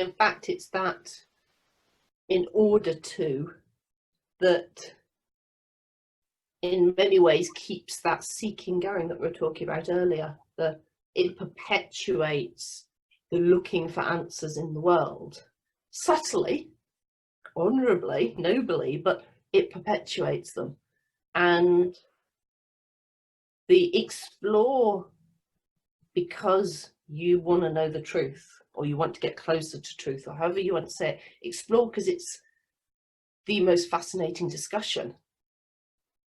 In fact, it's that in order to, that in many ways keeps that seeking going that we were talking about earlier. It perpetuates the looking for answers in the world, subtly, honorably, nobly, but it perpetuates them. And the explore because you want to know the truth, or you want to get closer to truth, or however you want to say it. Explore because it's the most fascinating discussion.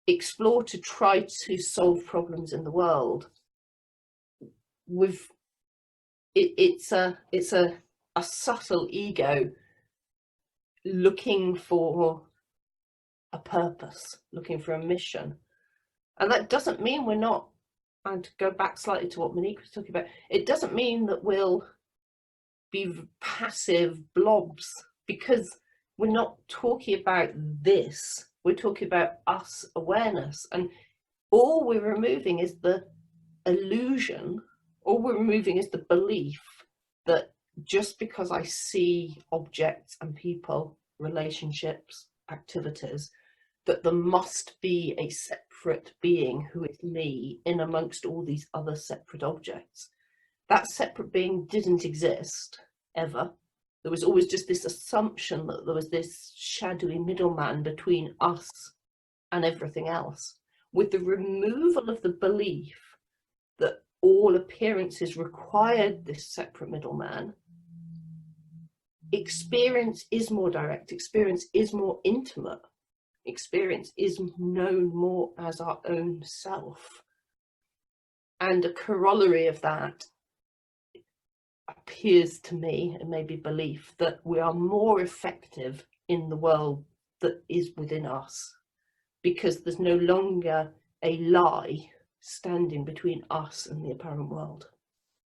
Explore to try to solve problems in the world. It's a subtle ego looking for a purpose, looking for a mission. And that doesn't mean we're not, and to go back slightly to what Monique was talking about, it doesn't mean that we'll be passive blobs, because we're not talking about this, we're talking about us awareness. And all we're removing is the illusion, all we're removing is the belief that just because I see objects and people, relationships, activities, that there must be a separate being who is me in amongst all these other separate objects. That separate being didn't exist ever. There was always just this assumption that there was this shadowy middleman between us and everything else. With the removal of the belief that all appearances required this separate middleman, experience is more direct, experience is more intimate, experience is known more as our own self. And a corollary of that appears to me, and maybe belief, that we are more effective in the world that is within us, because there's no longer a lie standing between us and the apparent world.